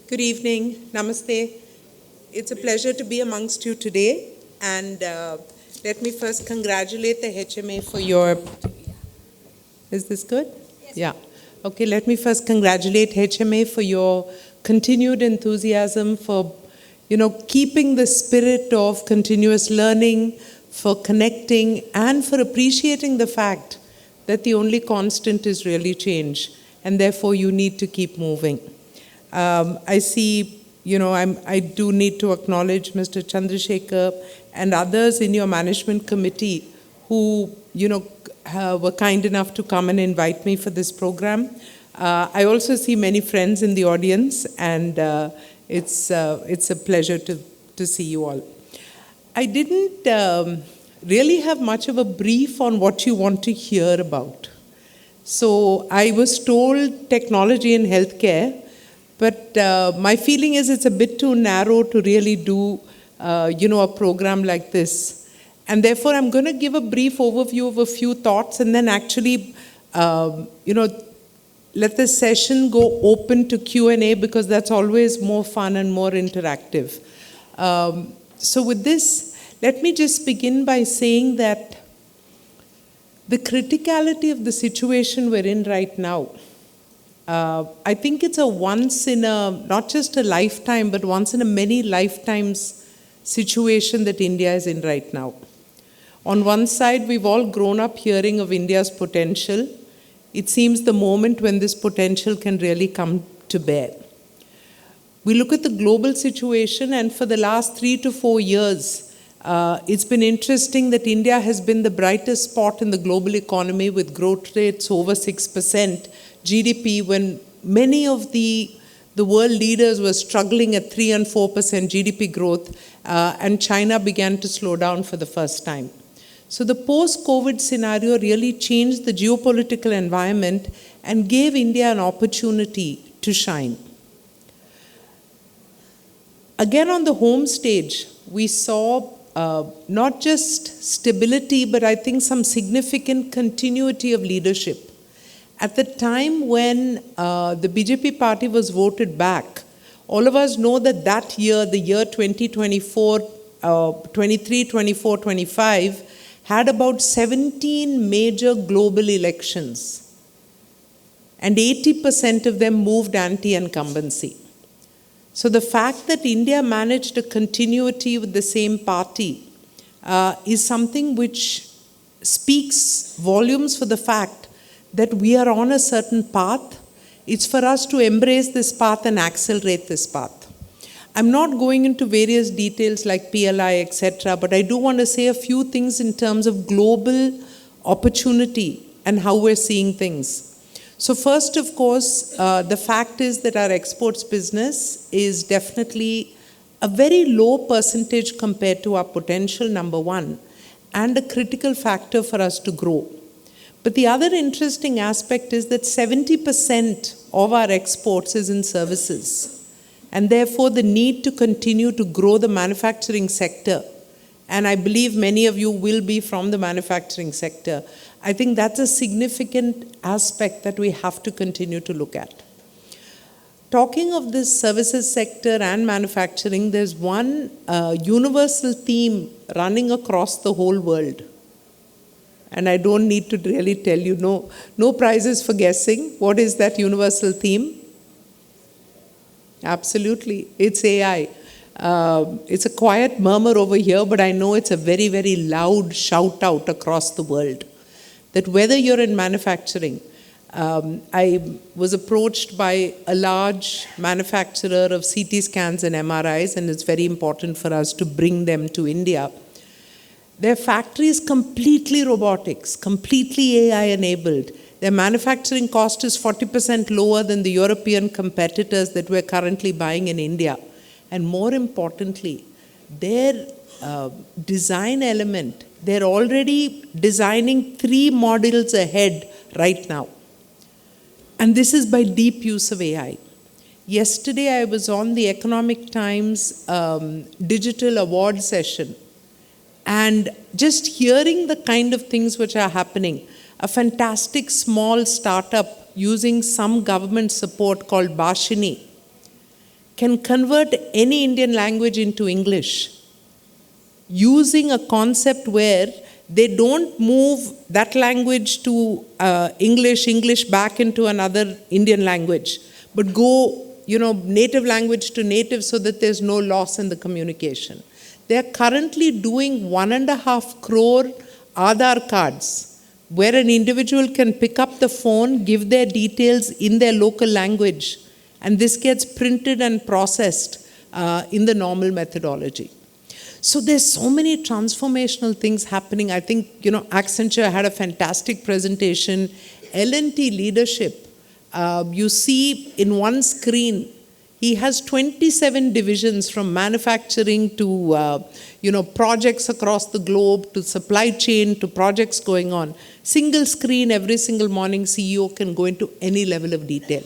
Good evening. Namaste. It's a pleasure to be amongst you today. And let me first congratulate the HMA for your... Is this good? Yes. Yeah. Okay, let me first congratulate HMA for your continued enthusiasm, for keeping the spirit of continuous learning, for connecting, and for appreciating the fact that the only constant is really change, and therefore you need to keep moving. I see, I do need to acknowledge Mr. Chandrasekhar and others in your management committee who, were kind enough to come and invite me for this program. I also see many friends in the audience, and it's a pleasure to see you all. I didn't really have much of a brief on what you want to hear about. So I was told technology and healthcare, but my feeling is it's a bit too narrow to really do, a program like this. And therefore, I'm going to give a brief overview of a few thoughts and then actually, let the session go open to Q&A because that's always more fun and more interactive. So with this, let me just begin by saying that the criticality of the situation we're in right now, I think it's a once in a, not just a lifetime, but once in a many lifetimes situation that India is in right now. On one side, we've all grown up hearing of India's potential. It seems the moment when this potential can really come to bear. We look at the global situation, and for the last 3 to 4 years, it's been interesting that India has been the brightest spot in the global economy with growth rates over 6% GDP when many of the world leaders were struggling at 3 and 4% GDP growth, and China began to slow down for the first time. So the post-COVID scenario really changed the geopolitical environment and gave India an opportunity to shine. Again, on the home stage, we saw not just stability, but I think some significant continuity of leadership. At the time when the BJP party was voted back, all of us know that that year, the year 2024, 23, 24, 25, had about 17 major global elections. And 80% of them moved anti-incumbency. So the fact that India managed a continuity with the same party is something which speaks volumes for the fact that we are on a certain path. It's for us to embrace this path and accelerate this path. I'm not going into various details like PLI, etc., but I do want to say a few things in terms of global opportunity and how we're seeing things. So first, of course, the fact is that our exports business is definitely a very low percentage compared to our potential, number one, and a critical factor for us to grow. But the other interesting aspect is that 70% of our exports is in services. And therefore, the need to continue to grow the manufacturing sector, and I believe many of you will be from the manufacturing sector, I think that's a significant aspect that we have to continue to look at. Talking of this services sector and manufacturing, there's one universal theme running across the whole world. And I don't need to really tell you, no prizes for guessing. What is that universal theme? Absolutely, it's AI. It's a quiet murmur over here, but I know it's a very, very loud shout out across the world. That whether you're in manufacturing, I was approached by a large manufacturer of CT scans and MRIs, and it's very important for us to bring them to India. Their factory is completely robotics, completely AI enabled. Their manufacturing cost is 40% lower than the European competitors that we're currently buying in India. And more importantly, their design element, they're already designing 3 modules ahead right now. And this is by deep use of AI. Yesterday, I was on the Economic Times digital award session. And just hearing the kind of things which are happening, a fantastic small startup using some government support called Bashini can convert any Indian language into English using a concept where they don't move that language to English back into another Indian language, but go, native language to native so that there's no loss in the communication. They are currently doing 1.5 crore Aadhaar cards, where an individual can pick up the phone, give their details in their local language, and this gets printed and processed in the normal methodology. So there's so many transformational things happening. I think, Accenture had a fantastic presentation. L&T leadership, you see in one screen, he has 27 divisions from manufacturing to, projects across the globe, to supply chain, to projects going on. Single screen, every single morning, CEO can go into any level of detail.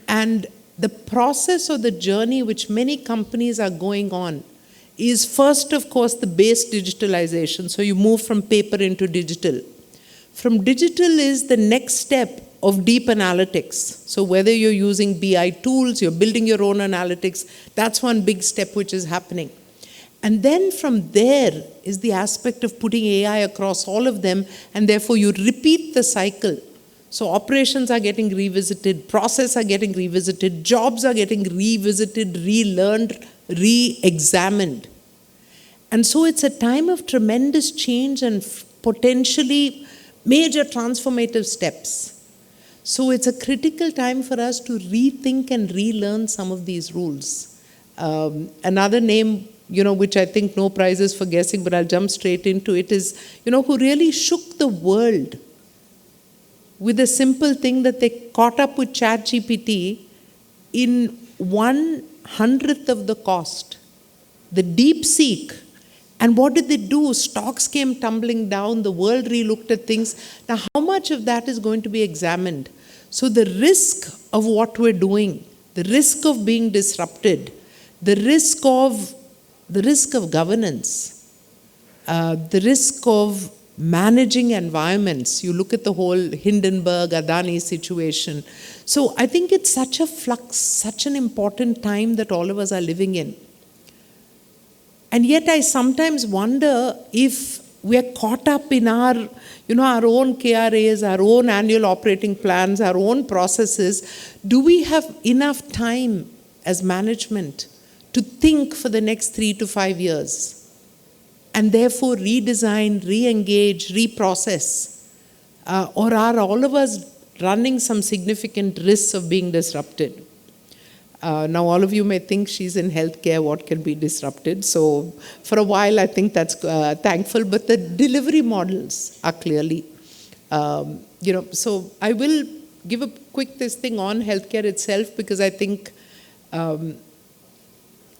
And the process or the journey which many companies are going on is first, of course, the base digitalization. So you move from paper into digital. From digital is the next step of deep analytics. So whether you're using BI tools, you're building your own analytics, that's one big step which is happening. And then from there is the aspect of putting AI across all of them, and therefore you repeat the cycle. So operations are getting revisited, process are getting revisited, jobs are getting revisited, relearned, re-examined. And so it's a time of tremendous change and potentially major transformative steps. So it's a critical time for us to rethink and relearn some of these rules. Another name, which I think no prizes for guessing, but I'll jump straight into it, is, who really shook the world with a simple thing that they caught up with ChatGPT in 1/100th of the cost. The DeepSeek. And what did they do? Stocks came tumbling down, the world re-looked at things. Now, how much of that is going to be examined? So the risk of what we're doing, the risk of being disrupted, the risk of governance, the risk of managing environments. You look at the whole Hindenburg, Adani situation. So I think it's such a flux, such an important time that all of us are living in. And yet I sometimes wonder if we're caught up in our own KRAs, our own annual operating plans, our own processes. Do we have enough time as management to think for the next 3 to 5 years? And therefore redesign, re-engage, reprocess? Or are all of us running some significant risks of being disrupted? Now all of you may think she's in healthcare, what can be disrupted? So for a while I think that's thankful, but the delivery models are clearly, so I will give a quick thing on healthcare itself, because I think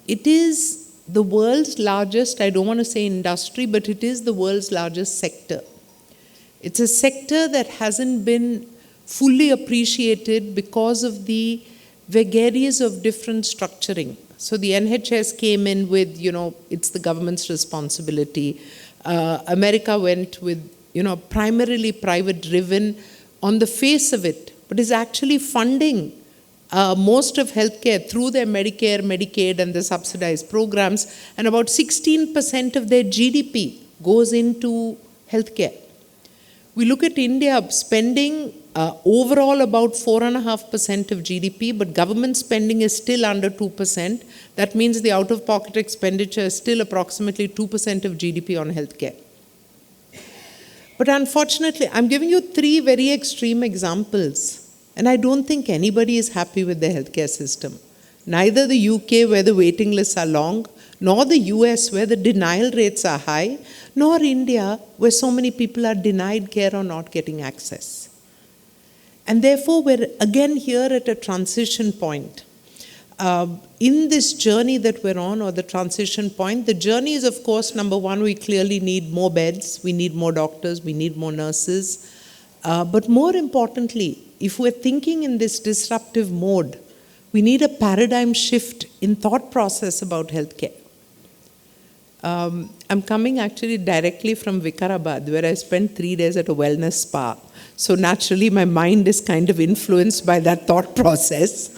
it is the world's largest, I don't want to say industry, but it is the world's largest sector. It's a sector that hasn't been fully appreciated because of the vagaries of different structuring. So the NHS came in with, it's the government's responsibility. America went with, primarily private driven on the face of it, but is actually funding most of healthcare through their Medicare, Medicaid, and the subsidized programs, and about 16% of their GDP goes into healthcare. We look at India spending overall about 4.5% of GDP, but government spending is still under 2%. That means the out-of-pocket expenditure is still approximately 2% of GDP on healthcare. But unfortunately, I'm giving you 3 very extreme examples. And I don't think anybody is happy with the healthcare system. Neither the UK, where the waiting lists are long, nor the US, where the denial rates are high, nor India, where so many people are denied care or not getting access. And therefore, we're again here at a transition point. In this journey that we're on, or the transition point, the journey is, of course, number one, we clearly need more beds, we need more doctors, we need more nurses. But more importantly, if we're thinking in this disruptive mode, we need a paradigm shift in thought process about healthcare. I'm coming actually directly from Vikarabad, where I spent 3 days at a wellness spa. So naturally, my mind is kind of influenced by that thought process.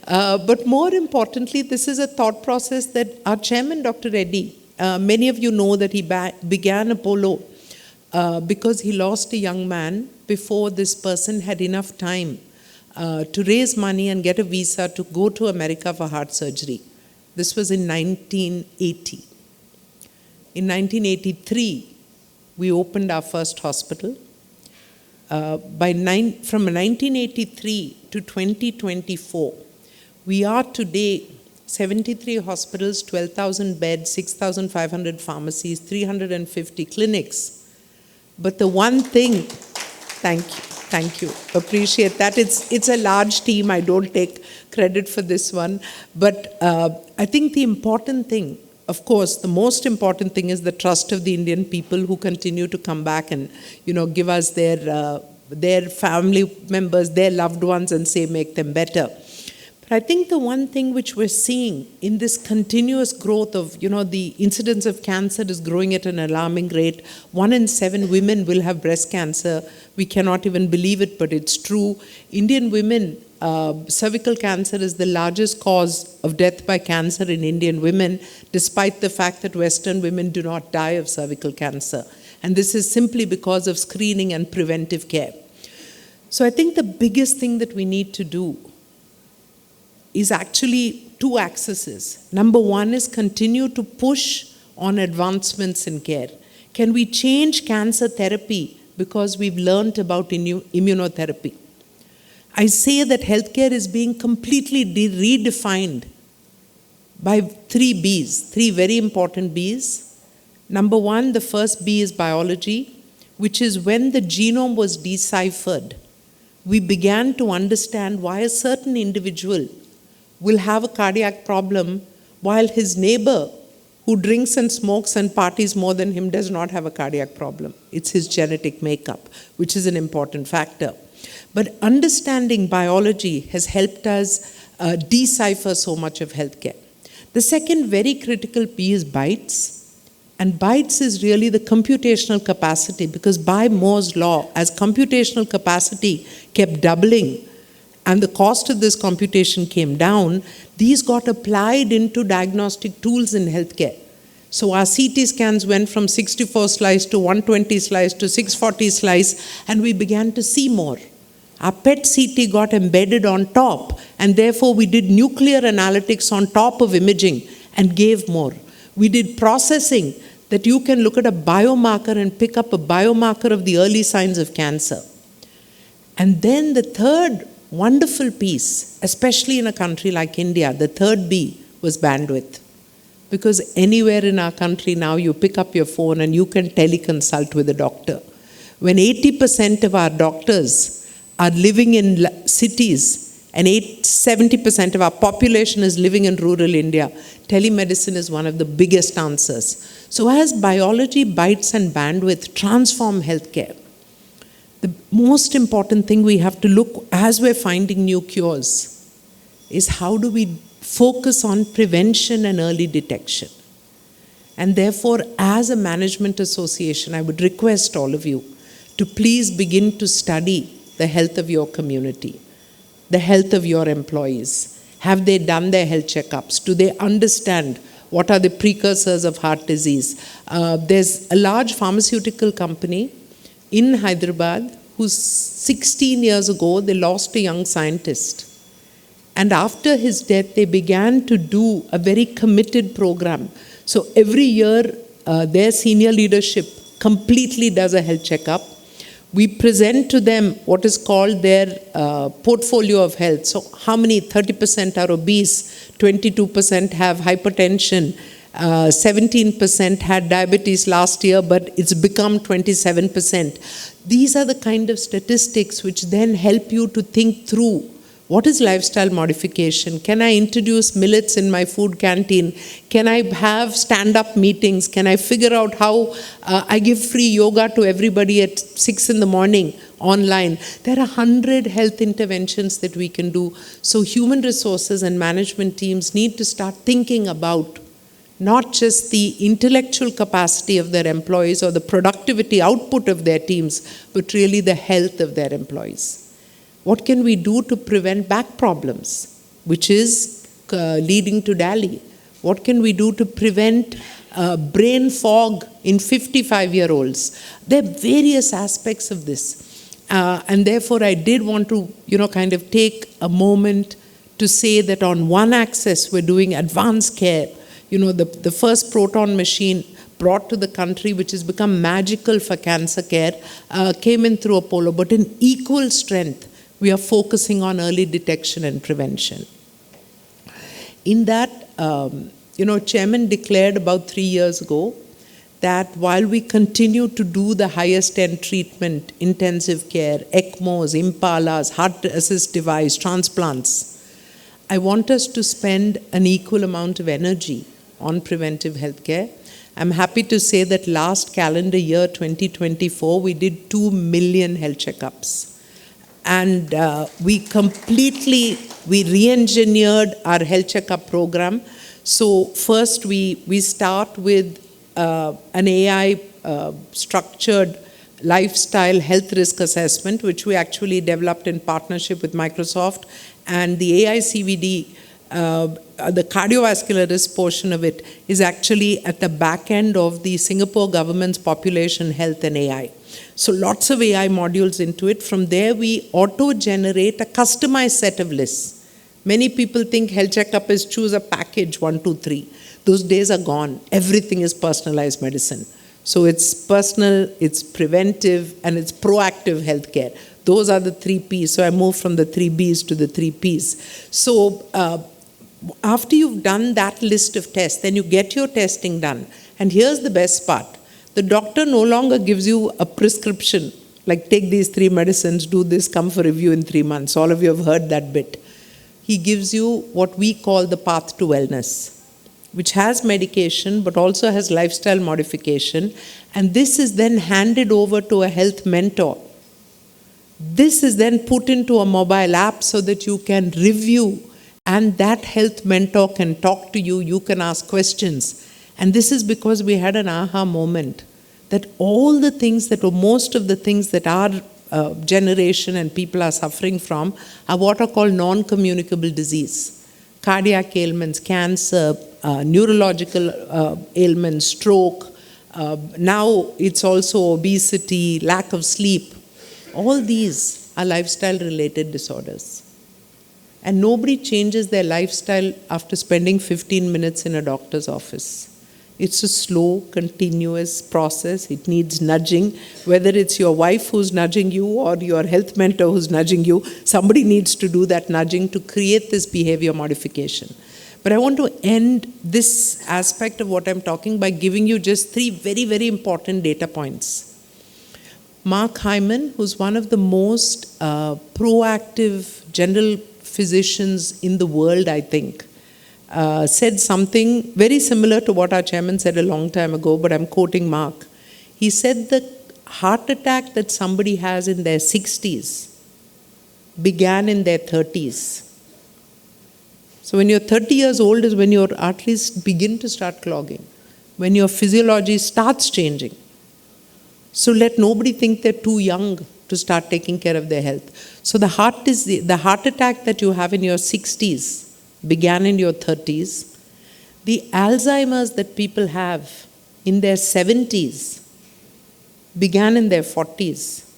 But more importantly, this is a thought process that our chairman, Dr. Reddy, many of you know that he began Apollo because he lost a young man before this person had enough time to raise money and get a visa to go to America for heart surgery. This was in 1980. In 1983, we opened our first hospital. From 1983 to 2024, we are today 73 hospitals, 12,000 beds, 6,500 pharmacies, 350 clinics. But the one thing, thank you, appreciate that. It's a large team, I don't take credit for this one. But I think the important thing, of course, the most important thing is the trust of the Indian people who continue to come back and, give us their family members, their loved ones, and say, make them better. But I think the one thing which we're seeing in this continuous growth of, the incidence of cancer is growing at an alarming rate. 1 in 7 women will have breast cancer. We cannot even believe it, but it's true. Indian women, cervical cancer is the largest cause of death by cancer in Indian women, despite the fact that Western women do not die of cervical cancer. And this is simply because of screening and preventive care. So I think the biggest thing that we need to do is actually 2 axes. Number 1 is continue to push on advancements in care. Can we change cancer therapy because we've learned about immunotherapy? I say that healthcare is being completely redefined by 3 Bs, 3 very important Bs. Number 1, the first B is biology, which is when the genome was deciphered, we began to understand why a certain individual will have a cardiac problem while his neighbor who drinks and smokes and parties more than him does not have a cardiac problem. It's his genetic makeup, which is an important factor. But understanding biology has helped us decipher so much of healthcare. The second very critical P is bytes. And bytes is really the computational capacity, because by Moore's law, as computational capacity kept doubling and the cost of this computation came down, these got applied into diagnostic tools in healthcare. So our CT scans went from 64 slice to 120 slice to 640 slice, and we began to see more. Our PET CT got embedded on top, and therefore we did nuclear analytics on top of imaging and gave more. We did processing that you can look at a biomarker and pick up a biomarker of the early signs of cancer. And then the third wonderful piece, especially in a country like India, the third B was bandwidth. Because anywhere in our country now you pick up your phone and you can teleconsult with a doctor. When 80% of our doctors are living in cities and 70% of our population is living in rural India, telemedicine is one of the biggest answers. So as biology, bytes and bandwidth transform healthcare, the most important thing we have to look as we're finding new cures is how do we focus on prevention and early detection. And therefore, as a management association, I would request all of you to please begin to study the health of your community, the health of your employees. Have they done their health checkups? Do they understand what are the precursors of heart disease? There's a large pharmaceutical company in Hyderabad who 16 years ago, they lost a young scientist. And after his death, they began to do a very committed program. So every year, their senior leadership completely does a health checkup. We present to them what is called their portfolio of health. So how many? 30% are obese, 22% have hypertension, 17% had diabetes last year, but it's become 27%. These are the kind of statistics which then help you to think through what is lifestyle modification? Can I introduce millets in my food canteen? Can I have stand-up meetings? Can I figure out how I give free yoga to everybody at 6 in the morning online? There are 100 health interventions that we can do. So human resources and management teams need to start thinking about not just the intellectual capacity of their employees or the productivity output of their teams, but really the health of their employees. What can we do to prevent back problems, which is leading to DALI? What can we do to prevent brain fog in 55-year-olds? There are various aspects of this. And therefore, I did want to, kind of take a moment to say that on one axis, we're doing advanced care. The first proton machine brought to the country, which has become magical for cancer care, came in through Apollo. But in equal strength, we are focusing on early detection and prevention. In that, Chairman declared about 3 years ago that while we continue to do the highest end treatment, intensive care, ECMOs, Impalas, heart assist device, transplants, I want us to spend an equal amount of energy on preventive healthcare. I'm happy to say that last calendar year, 2024, we did 2 million health checkups. And we re-engineered our health checkup program. So first we start with an AI structured lifestyle health risk assessment, which we actually developed in partnership with Microsoft. And the AI CVD, the cardiovascular risk portion of it, is actually at the back end of the Singapore government's population health and AI. So lots of AI modules into it. From there, we auto-generate a customized set of lists. Many people think health checkup is choose a package, 1, 2, 3. Those days are gone. Everything is personalized medicine. So it's personal, it's preventive, and it's proactive healthcare. Those are the 3 Ps. So I moved from the 3 Bs to the 3 Ps. So after you've done that list of tests, then you get your testing done. And here's the best part. The doctor no longer gives you a prescription, like take these 3 medicines, do this, come for review in 3 months. All of you have heard that bit. He gives you what we call the path to wellness, which has medication but also has lifestyle modification. And this is then handed over to a health mentor. This is then put into a mobile app so that you can review, and that health mentor can talk to you, you can ask questions. And this is because we had an aha moment that all the things that, or most of the things that our generation and people are suffering from are what are called non-communicable disease. Cardiac ailments, cancer, neurological ailments, stroke. Now it's also obesity, lack of sleep. All these are lifestyle-related disorders. And nobody changes their lifestyle after spending 15 minutes in a doctor's office. It's a slow, continuous process. It needs nudging. Whether it's your wife who's nudging you or your health mentor who's nudging you, somebody needs to do that nudging to create this behavior modification. But I want to end this aspect of what I'm talking by giving you just 3 very, very important data points. Mark Hyman, who's one of the most proactive general physicians in the world, I think, said something very similar to what our chairman said a long time ago, but I'm quoting Mark. He said the heart attack that somebody has in their 60s began in their 30s. So when you're 30 years old is when your arteries begin to start clogging, when your physiology starts changing. So let nobody think they're too young to start taking care of their health. So the heart attack that you have in your 60s began in your 30s. The Alzheimer's that people have in their 70s began in their 40s.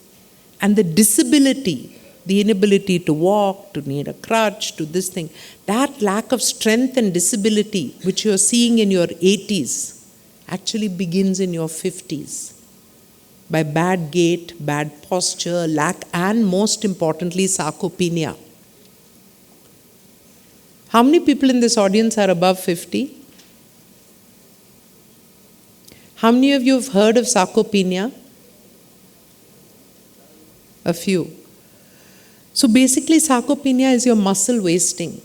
And the disability, the inability to walk, to need a crutch, to this thing, that lack of strength and disability which you're seeing in your 80s actually begins in your 50s. By bad gait, bad posture, lack, and most importantly, sarcopenia. How many people in this audience are above 50? How many of you have heard of sarcopenia? A few. So basically, sarcopenia is your muscle wasting.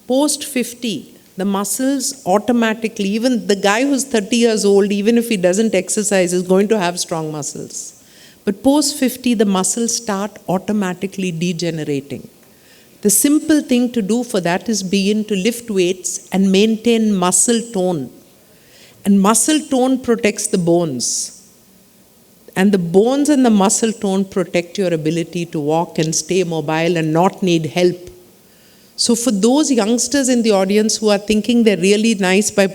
Post 50, the muscles automatically, even the guy who's 30 years old, even if he doesn't exercise, is going to have strong muscles. But post 50, the muscles start automatically degenerating. The simple thing to do for that is begin to lift weights and maintain muscle tone. And muscle tone protects the bones. And the bones and the muscle tone protect your ability to walk and stay mobile and not need help. So for those youngsters in the audience who are thinking they're really nice by,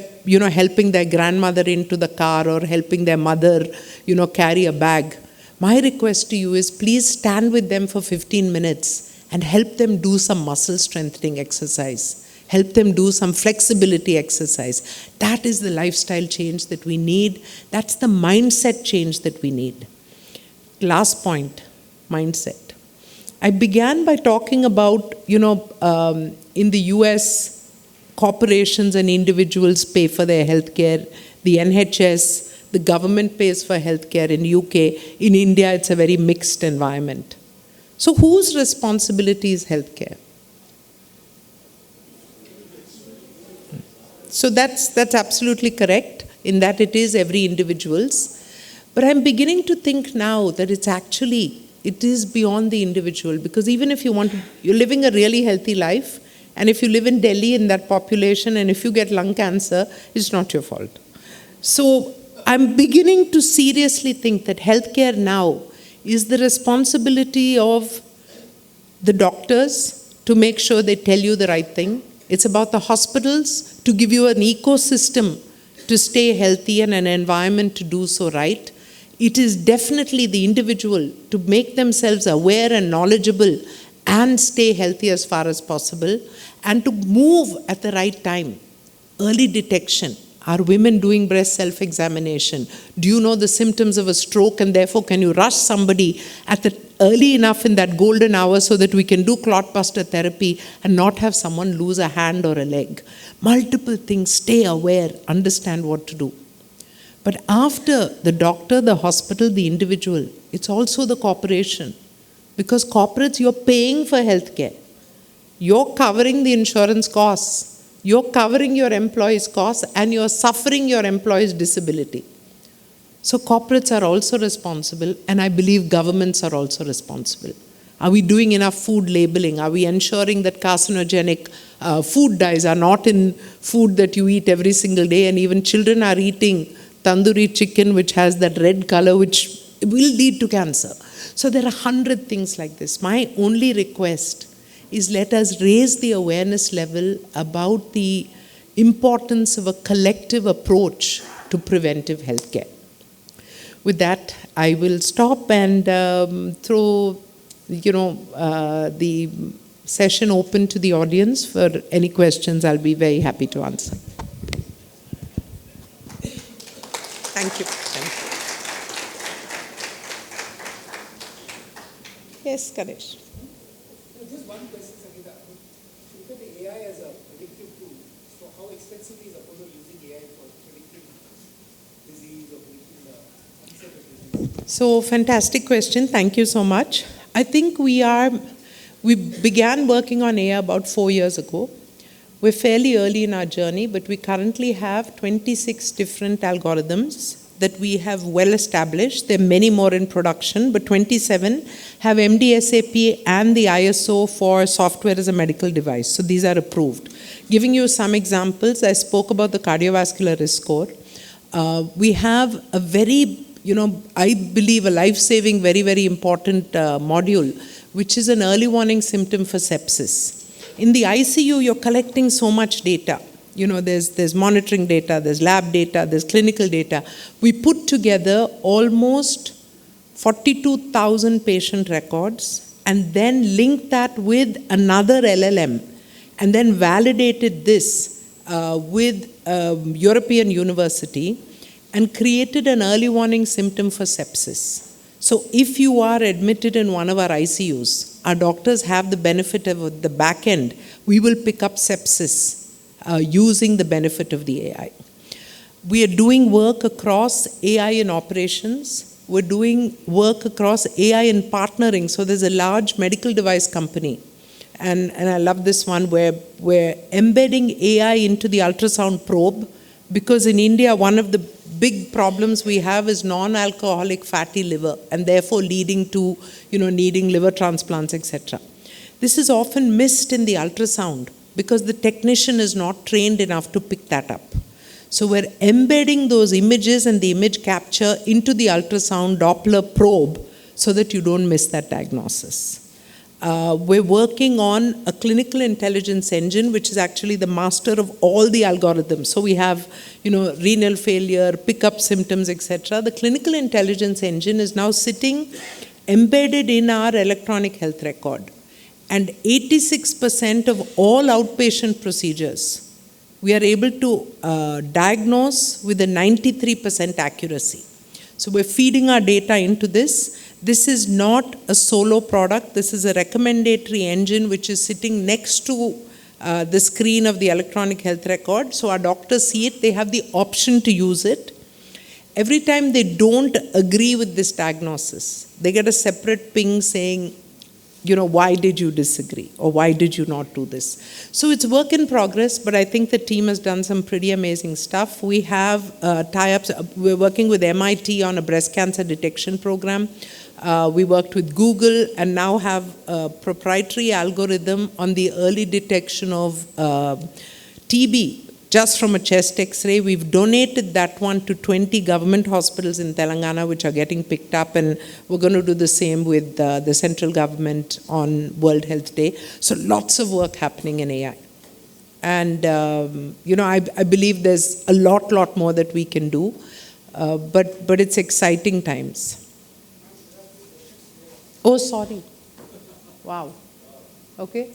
helping their grandmother into the car or helping their mother, carry a bag, my request to you is please stand with them for 15 minutes and help them do some muscle strengthening exercise. Help them do some flexibility exercise. That is the lifestyle change that we need. That's the mindset change that we need. Last point, mindset. I began by talking about, in the US, corporations and individuals pay for their healthcare. The NHS, the government pays for healthcare in UK. In India, it's a very mixed environment. So whose responsibility is healthcare? So that's absolutely correct in that it is every individual's. But I'm beginning to think now that it is beyond the individual, because even if you're living a really healthy life, and if you live in Delhi in that population, and if you get lung cancer, it's not your fault. So I'm beginning to seriously think that healthcare now is the responsibility of the doctors to make sure they tell you the right thing. It's about the hospitals to give you an ecosystem to stay healthy and an environment to do so right. It is definitely the individual to make themselves aware and knowledgeable and stay healthy as far as possible, and to move at the right time. Early detection. Are women doing breast self-examination? Do you know the symptoms of a stroke, and therefore can you rush somebody early enough in that golden hour so that we can do clotbuster therapy and not have someone lose a hand or a leg? Multiple things. Stay aware, understand what to do. But after the doctor, the hospital, the individual, it's also the corporation. Because corporates, you're paying for healthcare. You're covering the insurance costs. You're covering your employees' costs, and you're suffering your employees' disability. So corporates are also responsible, and I believe governments are also responsible. Are we doing enough food labeling? Are we ensuring that carcinogenic food dyes are not in food that you eat every single day, and even children are eating tandoori chicken which has that red color which will lead to cancer? So there are 100 things like this. My only request is let us raise the awareness level about the importance of a collective approach to preventive healthcare. With that, I will stop and throw the session open to the audience for any questions. I'll be very happy to answer. Thank you. Yes, Ganesh. Just one question, Sangeeta. Look at the AI as a predictive tool. So how extensively is Apollo using AI for predicting disease or predicting the onset of disease? So fantastic question. Thank you so much. I think we began working on AI about 4 years ago. We're fairly early in our journey, but we currently have 26 different algorithms that we have well established. There are many more in production, but 27 have MDSAP and the ISO for software as a medical device. So these are approved. Giving you some examples, I spoke about the cardiovascular risk score. We have a very, I believe a life-saving, very, very important module, which is an early warning symptom for sepsis. In the ICU, you're collecting so much data. There's monitoring data, there's lab data, there's clinical data. We put together almost 42,000 patient records and then linked that with another LLM and then validated this with a European university and created an early warning symptom for sepsis. So if you are admitted in one of our ICUs, our doctors have the benefit of the back end. We will pick up sepsis using the benefit of the AI. We are doing work across AI in operations. We're doing work across AI in partnering. So there's a large medical device company, and I love this one, where we're embedding AI into the ultrasound probe, because in India, one of the big problems we have is non-alcoholic fatty liver, and therefore leading to needing liver transplants, etc. This is often missed in the ultrasound because the technician is not trained enough to pick that up. So we're embedding those images and the image capture into the ultrasound Doppler probe so that you don't miss that diagnosis. We're working on a clinical intelligence engine, which is actually the master of all the algorithms. So we have, renal failure, pick up symptoms, etc. The clinical intelligence engine is now sitting embedded in our electronic health record. And 86% of all outpatient procedures, we are able to diagnose with a 93% accuracy. So we're feeding our data into this. This is not a solo product. This is a recommendatory engine which is sitting next to the screen of the electronic health record. So our doctors see it. They have the option to use it. Every time they don't agree with this diagnosis, they get a separate ping saying, why did you disagree? Or why did you not do this? So it's work in progress, but I think the team has done some pretty amazing stuff. We have tie-ups. We're working with MIT on a breast cancer detection program. We worked with Google and now have a proprietary algorithm on the early detection of TB just from a chest X-ray. We've donated that one to 20 government hospitals in Telangana, which are getting picked up, and we're going to do the same with the central government on World Health Day. So lots of work happening in AI. And, I believe there's a lot more that we can do, but it's exciting times. Oh, sorry. Wow. Okay.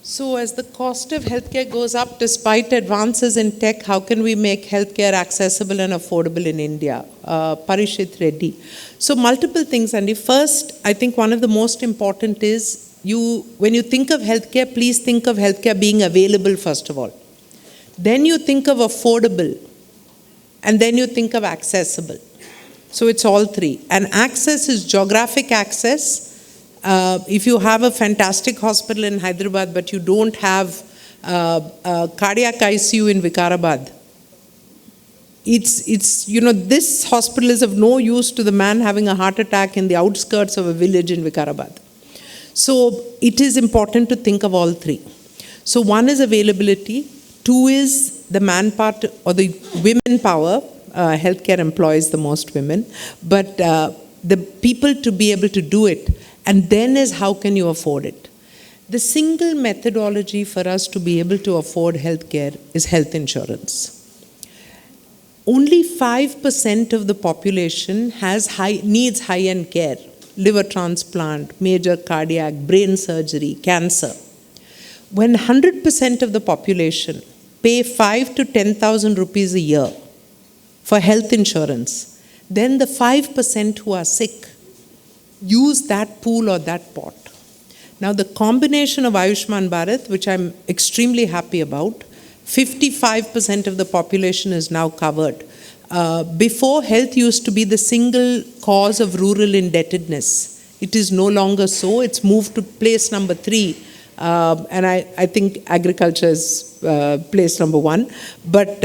So as the cost of healthcare goes up, despite advances in tech, how can we make healthcare accessible and affordable in India? Parishit Reddy. So multiple things, Andy. First, I think one of the most important is when you think of healthcare, please think of healthcare being available first of all. Then you think of affordable, and then you think of accessible. So it's all three. And access is geographic access. If you have a fantastic hospital in Hyderabad, but you don't have cardiac ICU in Vikarabad, this hospital is of no use to the man having a heart attack in the outskirts of a village in Vikarabad. So it is important to think of all three. So one is availability, two is the manpower or the women power. Healthcare employs the most women, but the people to be able to do it. And then is how can you afford it? The single methodology for us to be able to afford healthcare is health insurance. Only 5% of the population needs high-end care, liver transplant, major cardiac, brain surgery, cancer. When 100% of the population pay 5 to 10,000 rupees a year for health insurance, then the 5% who are sick use that pool or that pot. Now the combination of Ayushman Bharat, which I'm extremely happy about, 55% of the population is now covered. Before, health used to be the single cause of rural indebtedness. It is no longer so. It's moved to place number 3. And I think agriculture is place number 1. But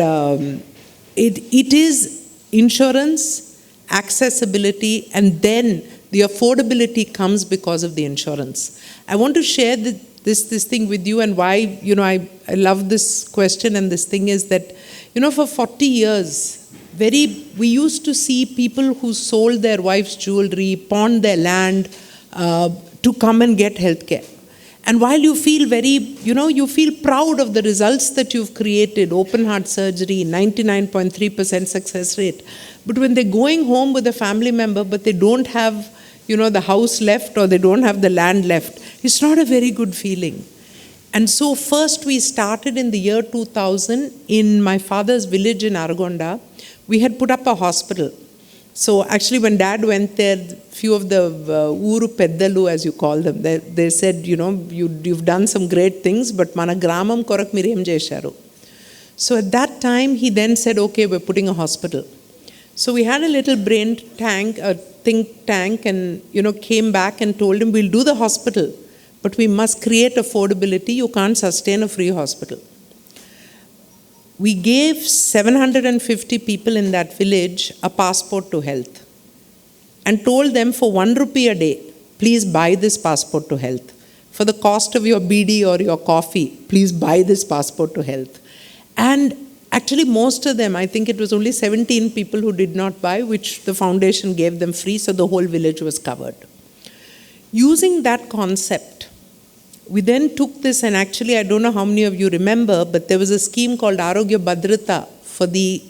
it is insurance, accessibility, and then the affordability comes because of the insurance. I want to share this thing with you, and why I love this question, and this thing is that for 40 years we used to see people who sold their wife's jewelry, pawned their land to come and get healthcare. And while you feel you feel proud of the results that you've created, open heart surgery, 99.3% success rate, but when they're going home with a family member, but they don't have the house left or they don't have the land left, it's not a very good feeling. And so first we started in the year 2000 in my father's village in Aragonda. We had put up a hospital. So actually when Dad went there, few of the Uru Peddalu, as you call them, they said, you've done some great things, but mana gramam korak meer em chesharu. So at that time, he then said, okay, we're putting a hospital. So we had a little brain tank, a think tank, and came back and told him, we'll do the hospital, but we must create affordability. You can't sustain a free hospital. We gave 750 people in that village a passport to health and told them for 1 rupee a day, please buy this passport to health. for the cost of your BD or your coffee, please buy this passport to health. And actually most of them, I think it was only 17 people who did not buy, which the foundation gave them free, so the whole village was covered. Using that concept, we then took this, and actually I don't know how many of you remember, but there was a scheme called Arogya Bhadrata for the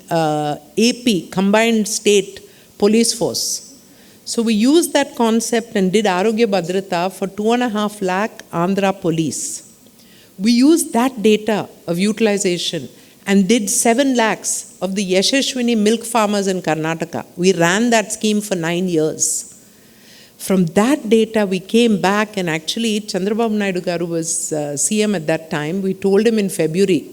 AP, Combined State Police Force. So we used that concept and did Arogya Bhadrata for 2.5 lakh Andhra police. We used that data of utilization and did 7 lakhs of the Yashashwini milk farmers in Karnataka. We ran that scheme for 9 years. From that data, we came back, and actually Chandrababu Naidu Garu was CM at that time. We told him in February,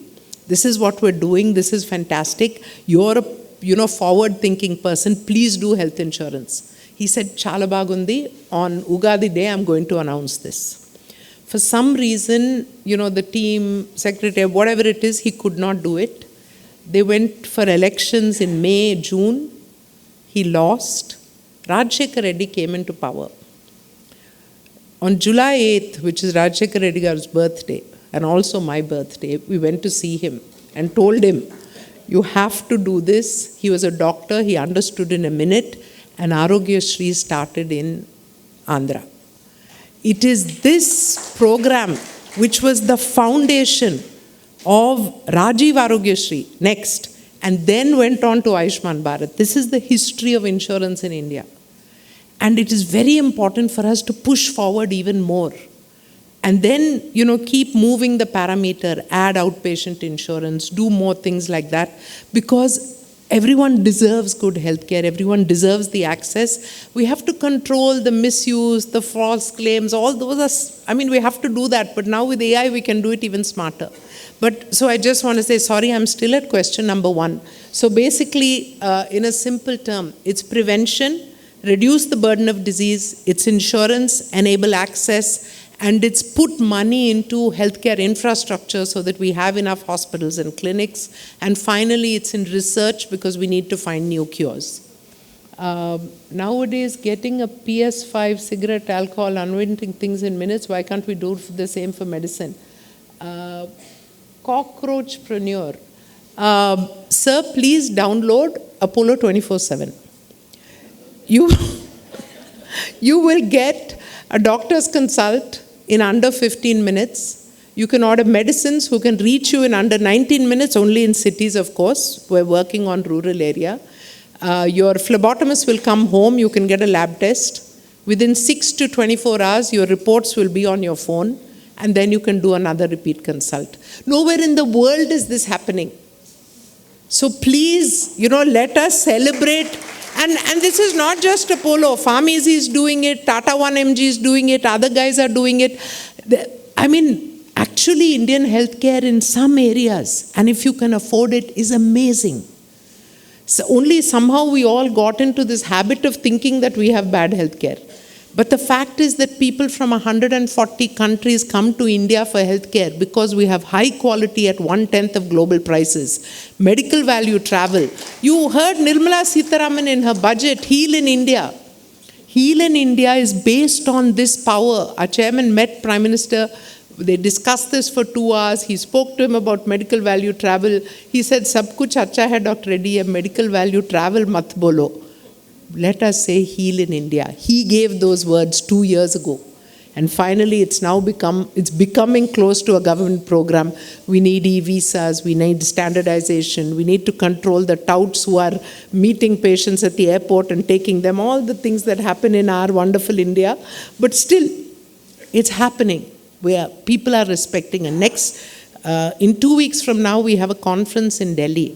this is what we're doing, this is fantastic. You're a forward-thinking person, please do health insurance. He said, Chala bagundi, on Ugadi day, I'm going to announce this. For some reason, the team, secretary, whatever it is, he could not do it. They went for elections in May, June. He lost. Rajshekhar Reddy came into power. On July 8th, which is Rajshekhar Reddy Garu's birthday, and also my birthday, we went to see him and told him, you have to do this. He was a doctor, he understood in a minute, and Arogya Shri started in Andhra. It is this program which was the foundation of Rajiv Arogya Shri next, and then went on to Ayushman Bharat. This is the history of insurance in India. And it is very important for us to push forward even more. And then, keep moving the parameter, add outpatient insurance, do more things like that, because everyone deserves good healthcare, everyone deserves the access. We have to control the misuse, the false claims, all those we have to do that, but now with AI we can do it even smarter. But so I just want to say, sorry, I'm still at question number 1. So basically, in a simple term, it's prevention, reduce the burden of disease, it's insurance, enable access, and it's put money into healthcare infrastructure so that we have enough hospitals and clinics. And finally, it's in research because we need to find new cures. Nowadays, getting a PS5, cigarette, alcohol, inventing things in minutes, why can't we do the same for medicine? Cockroachpreneur. Sir, please download Apollo 24/7. You will get a doctor's consult in under 15 minutes. You can order medicines who can reach you in under 19 minutes, only in cities, of course. We're working on rural area. Your phlebotomist will come home. You can get a lab test. Within 6 to 24 hours, your reports will be on your phone, and then you can do another repeat consult. Nowhere in the world is this happening. So please, let us celebrate. And this is not just Apollo. Pharmacy is doing it, Tata 1mg is doing it, other guys are doing it. Actually Indian healthcare in some areas, and if you can afford it, is amazing. So only somehow we all got into this habit of thinking that we have bad healthcare. But the fact is that people from 140 countries come to India for healthcare because we have high quality at 1/10 of global prices. Medical value travel. You heard Nirmala Sitharaman in her budget, Heal in India. Heal in India is based on this power. Our chairman met Prime Minister. They discussed this for 2 hours. He spoke to him about medical value travel. He said, Sab kuch acha hai, Dr. Reddy, medical value travel mat bolo. Let us say Heal in India. He gave those words 2 years ago. And finally, it's becoming close to a government program. We need e-visas, we need standardization, we need to control the touts who are meeting patients at the airport and taking them, all the things that happen in our wonderful India. But still, it's happening, where people are respecting. And in 2 weeks from now, we have a conference in Delhi.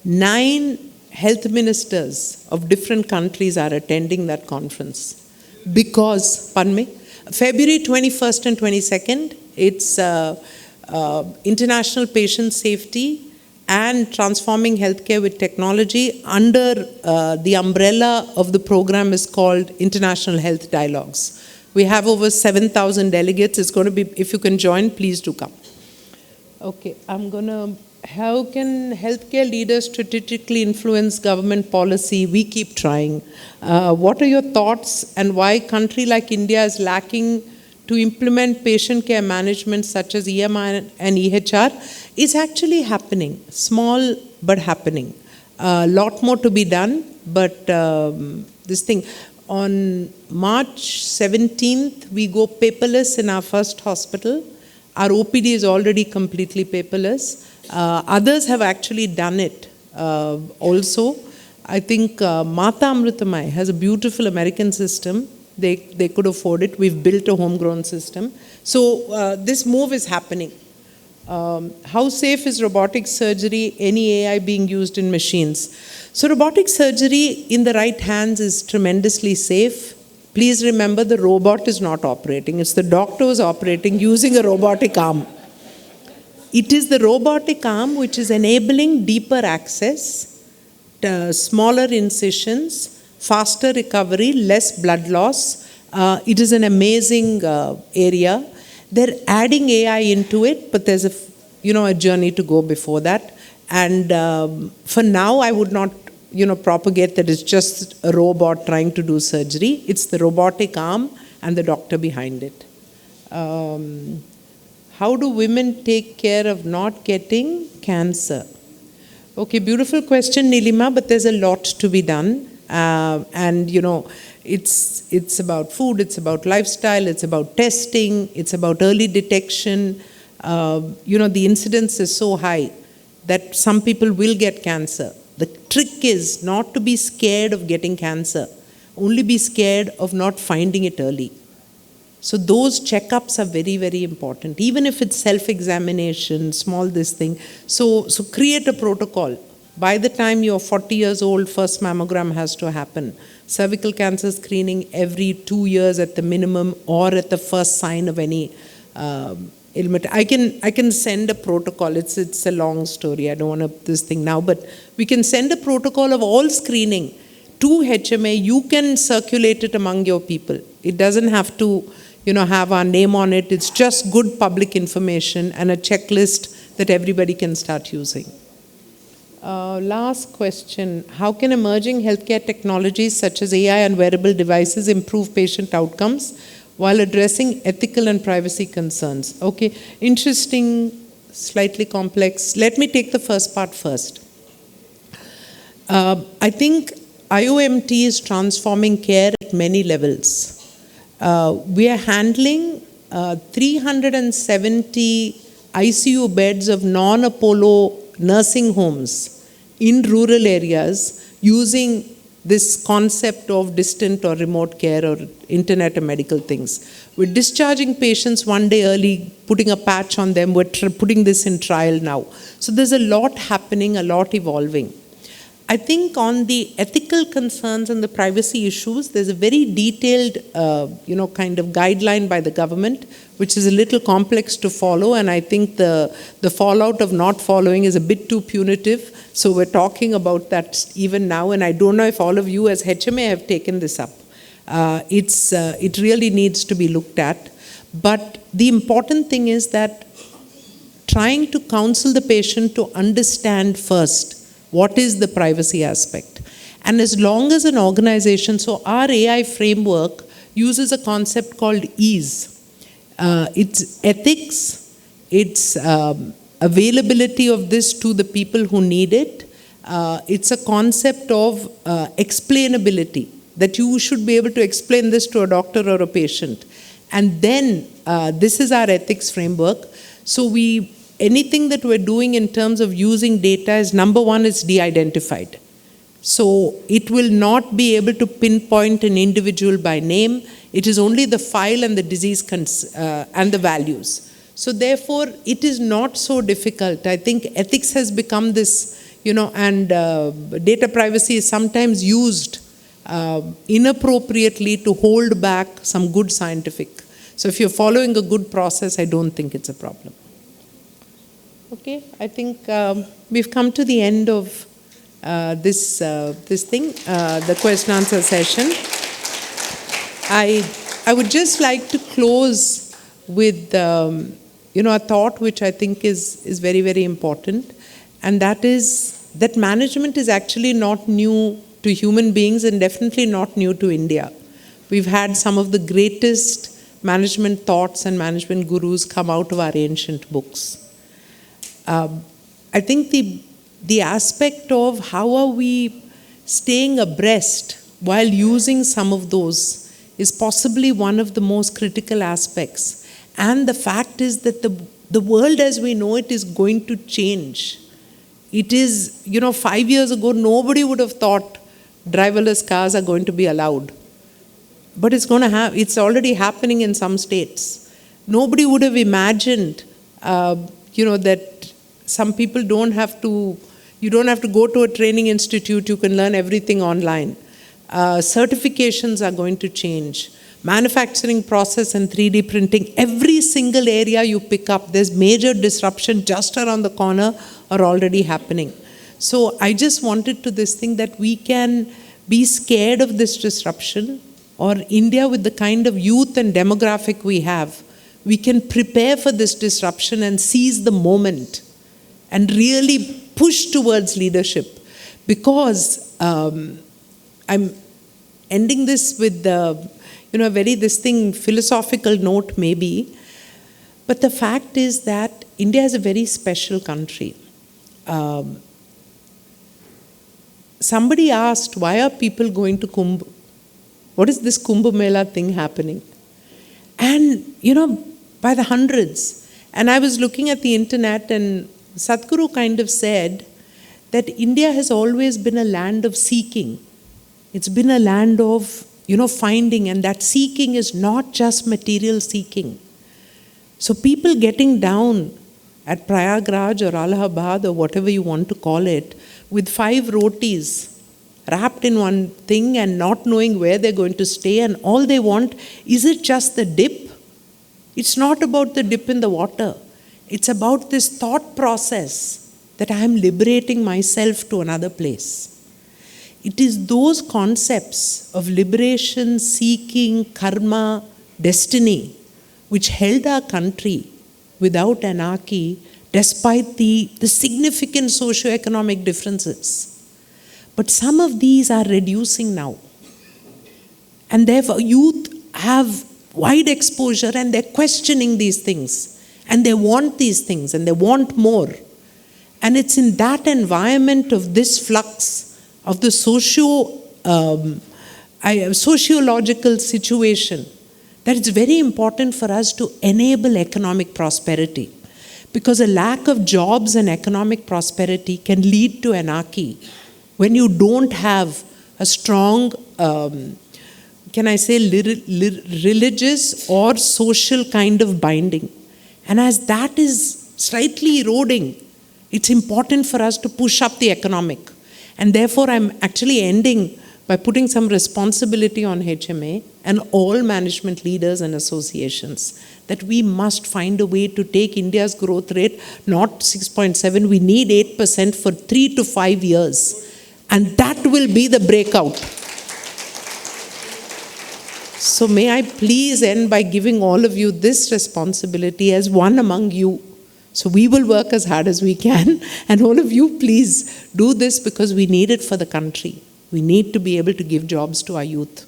9 health ministers of different countries are attending that conference. Because, February 21st and 22nd, it's International Patient Safety and Transforming Healthcare with Technology. Under the umbrella of the program is called International Health Dialogues. We have over 7,000 delegates. It's going to be, if you can join, please do come. Okay, how can healthcare leaders strategically influence government policy? We keep trying. What are your thoughts, and why a country like India is lacking to implement patient care management such as EMR and EHR is actually happening. Small but happening. A lot more to be done, but this thing. On March 17th, we go paperless in our first hospital. Our OPD is already completely paperless. Others have actually done it also. I think Mata Amritamai has a beautiful American system. They could afford it. We've built a homegrown system. So this move is happening. How safe is robotic surgery, any AI being used in machines? So robotic surgery in the right hands is tremendously safe. Please remember the robot is not operating. It's the doctor who's operating using a robotic arm. It is the robotic arm which is enabling deeper access, smaller incisions, faster recovery, less blood loss. It is an amazing area. They're adding AI into it, but there's a journey to go before that. And for now, I would not propagate that it's just a robot trying to do surgery. It's the robotic arm and the doctor behind it. How do women take care of not getting cancer? Okay, beautiful question, Nilima, but there's a lot to be done. And it's about food, it's about lifestyle, it's about testing, it's about early detection. The incidence is so high that some people will get cancer. The trick is not to be scared of getting cancer, only be scared of not finding it early. So those checkups are very, very important, even if it's self-examination, small this thing. So create a protocol. By the time you're 40 years old, first mammogram has to happen. Cervical cancer screening every 2 years at the minimum, or at the first sign of any ailment. I can send a protocol. It's a long story. I don't want to this thing now, but we can send a protocol of all screening to HMA. You can circulate it among your people. It doesn't have to, have our name on it. It's just good public information and a checklist that everybody can start using. Last question. How can emerging healthcare technologies such as AI and wearable devices improve patient outcomes while addressing ethical and privacy concerns? Okay, interesting, slightly complex. Let me take the first part first. I think IOMT is transforming care at many levels. We are handling 370 ICU beds of non-Apollo nursing homes in rural areas using this concept of distant or remote care or internet and medical things. We're discharging patients one day early, putting a patch on them. We're putting this in trial now. So there's a lot happening, a lot evolving. I think on the ethical concerns and the privacy issues, there's a very detailed, kind of guideline by the government, which is a little complex to follow. And I think the fallout of not following is a bit too punitive. So we're talking about that even now. And I don't know if all of you as HMA have taken this up. It really needs to be looked at. But the important thing is that trying to counsel the patient to understand first what is the privacy aspect. And as long as an organization, so our AI framework uses a concept called EASE. It's ethics, it's availability of this to the people who need it. It's a concept of explainability, that you should be able to explain this to a doctor or a patient. And then this is our ethics framework. So anything that we're doing in terms of using data is, number one, is de-identified. So it will not be able to pinpoint an individual by name. It is only the file and the disease and the values. So therefore, it is not so difficult. I think ethics has become this, and data privacy is sometimes used inappropriately to hold back some good scientific. So if you're following a good process, I don't think it's a problem. Okay, I think we've come to the end of this thing, the question answer session. I would just like to close with a thought which I think is very, very important, and that is that management is actually not new to human beings and definitely not new to India. We've had some of the greatest management thoughts and management gurus come out of our ancient books. I think the aspect of how are we staying abreast while using some of those is possibly one of the most critical aspects. And the fact is that the world as we know it is going to change. It is, 5 years ago, nobody would have thought driverless cars are going to be allowed. But it's already happening in some states. Nobody would have imagined, that some people you don't have to go to a training institute, you can learn everything online. Certifications are going to change. Manufacturing process and 3D printing, every single area you pick up, there's major disruption just around the corner are already happening. So I just wanted to this thing that we can be scared of this disruption, or India with the kind of youth and demographic we have, we can prepare for this disruption and seize the moment and really push towards leadership. Because I'm ending this with a very philosophical note maybe, but the fact is that India is a very special country. Somebody asked, why are people going to Kumbh? What is this Kumbh Mela thing happening? And, by the hundreds. And I was looking at the internet, and Sadhguru kind of said that India has always been a land of seeking. It's been a land of, finding, and that seeking is not just material seeking. So people getting down at Prayagraj or Allahabad or whatever you want to call it, with 5 rotis wrapped in one thing and not knowing where they're going to stay, and all they want, is it just the dip? It's not about the dip in the water. It's about this thought process that I am liberating myself to another place. It is those concepts of liberation, seeking, karma, destiny, which held our country without anarchy, despite the significant socio-economic differences. But some of these are reducing now. And therefore, youth have wide exposure and they're questioning these things. And they want these things and they want more. And it's in that environment of this flux of the sociological situation that it's very important for us to enable economic prosperity. Because a lack of jobs and economic prosperity can lead to anarchy. When you don't have a strong, religious or social kind of binding. And as that is slightly eroding, it's important for us to push up the economic. And therefore, I'm actually ending by putting some responsibility on HMA and all management leaders and associations that we must find a way to take India's growth rate, not 6.7, we need 8% for 3 to 5 years. And that will be the breakout. So may I please end by giving all of you this responsibility as one among you. So we will work as hard as we can. And all of you, please do this because we need it for the country. We need to be able to give jobs to our youth.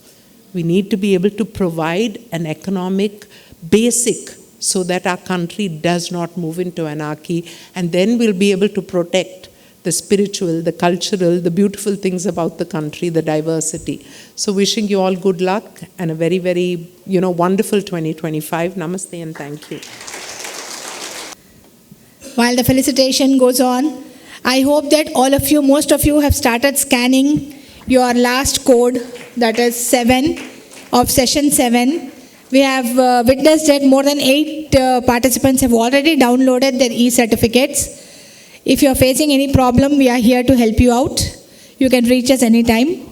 We need to be able to provide an economic basic so that our country does not move into anarchy. And then we'll be able to protect the spiritual, the cultural, the beautiful things about the country, the diversity. So wishing you all good luck and a very, very, wonderful 2025. Namaste and thank you. While the felicitation goes on, I hope that all of you, most of you have started scanning your last code, that is 7 of session 7. We have witnessed that more than 8 participants have already downloaded their e-certificates. If you are facing any problem, we are here to help you out. You can reach us anytime.